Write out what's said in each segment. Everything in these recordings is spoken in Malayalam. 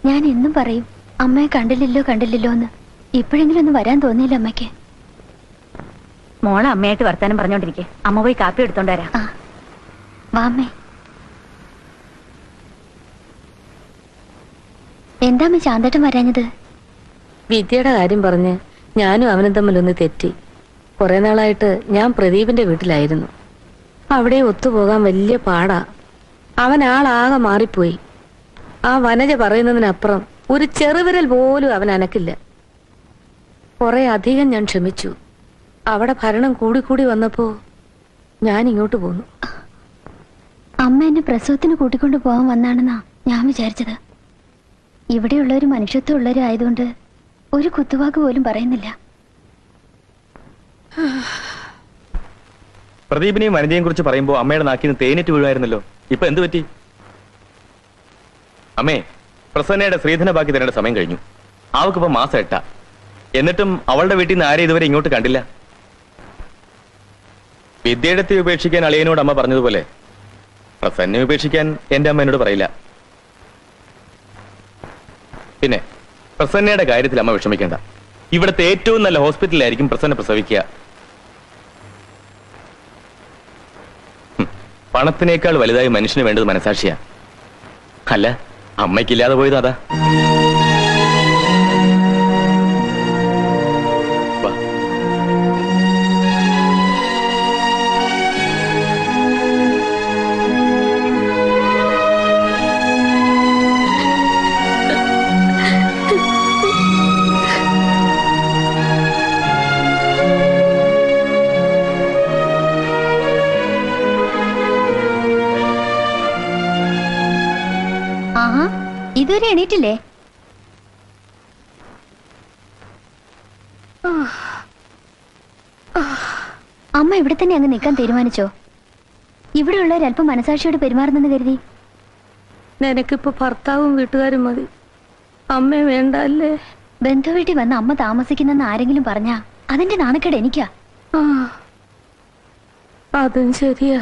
ഞാൻ എന്നും പറയും അമ്മയെ കണ്ടില്ലല്ലോ എന്ന്. ഇപ്പോഴെങ്കിലും ഒന്ന് വരാൻ തോന്നിയില്ല അമ്മയ്ക്ക്. മോളെ അമ്മയായിട്ട് വർത്താനം പറഞ്ഞോണ്ടിരിക്കെ, അമ്മ പോയി കാപ്പി എടുത്തോണ്ട് വരാം. വാ അമ്മേ. എന്താ അമ്മ ശാന്തേട്ടൻ വരാഞ്ഞത്? വിദ്യയുടെ കാര്യം പറഞ്ഞ് ഞാനും അവനും തമ്മിലൊന്ന് തെറ്റി. കുറെ നാളായിട്ട് ഞാൻ പ്രദീപിന്റെ വീട്ടിലായിരുന്നു. അവിടെ ഒത്തുപോകാൻ വലിയ പാടാ. അവൻ ആളാകെ മാറിപ്പോയി. ആ വനജ പറയുന്നതിനപ്പുറം ഒരു ചെറുവിരൽ പോലും അവൻ അനക്കില്ല. കുറെ അധികം ഞാൻ ക്ഷമിച്ചു. അവിടെ ഭരണം കൂടിക്കൂടി വന്നപ്പോ ഞാൻ ഇങ്ങോട്ട് പോന്നു. അമ്മ എന്നെ പ്രസവത്തിന് കൂട്ടിക്കൊണ്ട് പോകാൻ വന്നാണെന്നാ ഞാൻ വിചാരിച്ചത്. ഇവിടെയുള്ളവര് മനുഷ്യത്വം ഉള്ളവരും ആയതുകൊണ്ട് ഒരു കുത്തുവാക്ക് പോലും പറയുന്നില്ല. പ്രദീപിനെയും വനിതയെയും കുറിച്ച് പറയുമ്പോ അമ്മയുടെ നാക്കിന് തേനിട്ട് വീഴുമായിരുന്നല്ലോ. ഇപ്പൊ എന്ത് പറ്റി? അമ്മേ, പ്രസന്നയുടെ ശ്രീധന ബാക്കി തരേണ്ട സമയം കഴിഞ്ഞു. അവൾക്കിപ്പോ മാസം 8. എന്നിട്ടും അവളുടെ വീട്ടിൽ നിന്ന് ആരെയും ഇതുവരെ ഇങ്ങോട്ട് കണ്ടില്ല. വിദ്യയെടുത്ത് ഉപേക്ഷിക്കാൻ അളിയനോട് അമ്മ പറഞ്ഞതുപോലെ പ്രസന്നെ ഉപേക്ഷിക്കാൻ എന്റെ അമ്മ എന്നോട് പറയില്ല. പിന്നെ പ്രസന്നയുടെ കാര്യത്തിൽ അമ്മ വിഷമിക്കേണ്ട. ഇവിടുത്തെ ഏറ്റവും നല്ല ഹോസ്പിറ്റലിലായിരിക്കും പ്രസന്ന പ്രസവിക്കുക. പണത്തിനേക്കാൾ വലുതായി മനുഷ്യന് വേണ്ടത് മനസാക്ഷിയാ. അല്ല, അമ്മയ്ക്കില്ലാതെ പോയത് അതാ. ഇതുവരെ എണീറ്റില്ലേ? അമ്മ ഇവിടെ തന്നെ അങ്ങ് നിൽക്കാൻ തീരുമാനിച്ചോ? ഇവിടെയുള്ളവർ അല്പം മനസാക്ഷിയോട് പെരുമാറുന്നെന്ന് കരുതി. നിനക്കിപ്പോ ഭർത്താവും വീട്ടുകാരും മതി, അമ്മ വേണ്ട അല്ലേ? ബന്ധു വീട്ടിൽ വന്ന് അമ്മ താമസിക്കുന്നെന്ന് ആരെങ്കിലും പറഞ്ഞാ അതിന്റെ നാണക്കേട് എനിക്കാ. അതും ശരിയാ.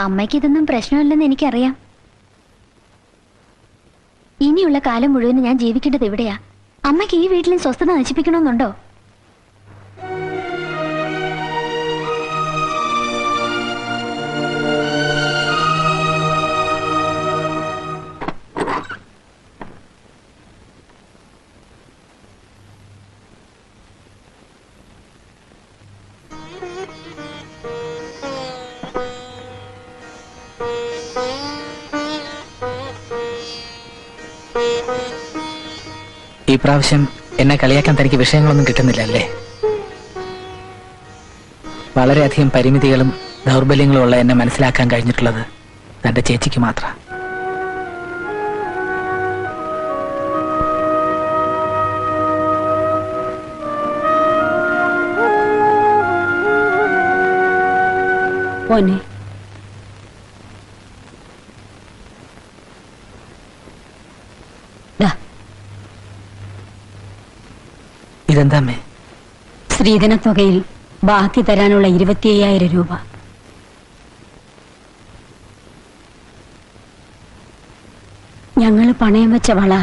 അമ്മയ്ക്ക് ഇതൊന്നും പ്രശ്നമില്ലെന്ന് എനിക്കറിയാം. ഇനിയുള്ള കാലം മുഴുവൻ ഞാൻ ജീവിക്കേണ്ടത് ഇവിടെയാ. അമ്മയ്ക്ക് ഈ വീട്ടിലും സ്വസ്ഥത നശിപ്പിക്കണമെന്നുണ്ടോ? ഈ പ്രാവശ്യം എന്നെ കളിയാക്കാൻ തനിക്ക് വിഷയങ്ങളൊന്നും കിട്ടുന്നില്ല അല്ലേ? വളരെയധികം പരിമിതികളും ദൗർബല്യങ്ങളും ഉള്ള എന്നെ മനസ്സിലാക്കാൻ കഴിഞ്ഞിട്ടുള്ളത് തന്റെ ചേച്ചിക്ക് മാത്രം. മോനെ, ഇതെന്താ അമ്മേ? സ്ത്രീധന തുകയിൽ ബാക്കി തരാനുള്ള 25,000 രൂപ. ഞങ്ങൾ പണയം വെച്ച വള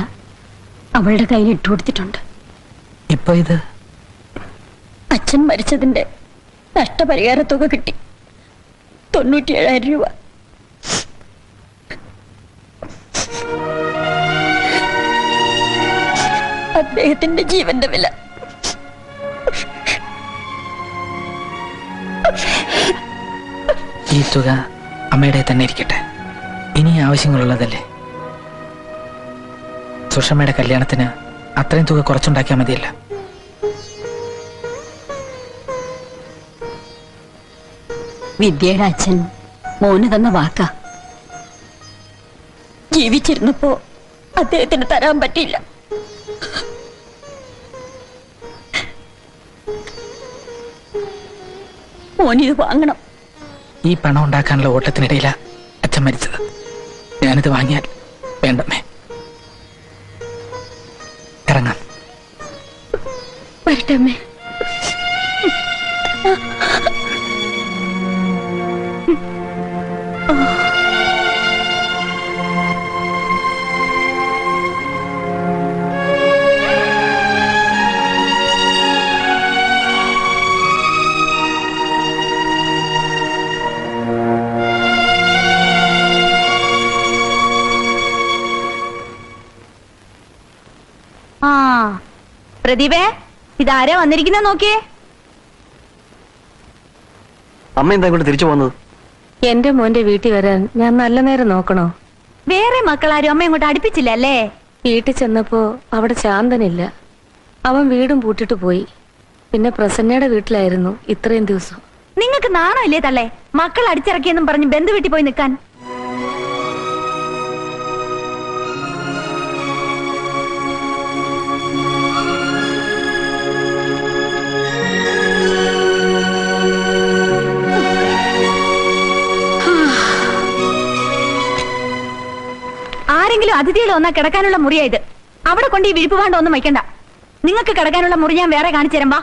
അവളുടെ കയ്യിൽ ഇട്ടുകൊടുത്തിട്ടുണ്ട്. ഇപ്പൊ ഇത് അച്ഛൻ മരിച്ചതിന്റെ നഷ്ടപരിഹാര തുക കിട്ടി, 97,000 രൂപ. അദ്ദേഹത്തിന്റെ ജീവന്റെ വില. ഈ തുക അമ്മയുടെ തന്നെ ഇരിക്കട്ടെ. ഇനി ആവശ്യങ്ങളുള്ളതല്ലേ? സുഷമ്മയുടെ കല്യാണത്തിന് അത്രയും തുക കുറച്ചുണ്ടാക്കിയാൽ മതിയല്ല. വിദ്യയുടെ അച്ഛൻ മോന് തന്ന വാക്കാ. ജീവിച്ചിരുന്നപ്പോ അദ്ദേഹത്തിന് തരാൻ പറ്റില്ല. മോനിത് വാങ്ങണം. ഈ പണം ഉണ്ടാക്കാനുള്ള ഓട്ടത്തിനിടയിലാ അച്ഛൻ മരിച്ചത്. ഞാനിത് വാങ്ങിയാൽ വേണ്ടമ്മേ. ഇറങ്ങാം. വരട്ടെ അമ്മേ. പ്രദീപേ, ഇതാരാ വന്നിരിക്കുന്ന നോക്കിയേ. അമ്മ എന്താ ഇങ്ങോട്ട് തിരിച്ചു പോകുന്നത്? എന്റെ മോന്റെ വീട്ടിൽ വരാൻ ഞാൻ നല്ല നേരം നോക്കണോ? വേറെ മക്കളാരും അമ്മ ഇങ്ങോട്ട് അടുപ്പിച്ചില്ല അല്ലേ? വീട്ടിൽ ചെന്നപ്പോ അവിടെ ശാന്തനില്ല. അവൻ വീടും പൂട്ടിട്ട് പോയി. പിന്നെ പ്രസന്നയുടെ വീട്ടിലായിരുന്നു ഇത്രയും ദിവസം. നിങ്ങൾക്ക് നാണോ ഇല്ലേ തള്ളേ? മക്കൾ അടിച്ചിറക്കിയെന്നും പറഞ്ഞ് ബന്ധു വീട്ടിൽ പോയി നിൽക്കാൻ. ആരെങ്കിലും അതിഥികൾ വന്നാൽ കിടക്കാനുള്ള മുറിയായത്. അവിടെ കൊണ്ട് ഈ വിരിപ്പ് പാണ്ട ഒന്നും വയ്ക്കണ്ട. നിങ്ങൾക്ക് കിടക്കാനുള്ള മുറി ഞാൻ വേറെ കാണിച്ചു തരാം. വാ.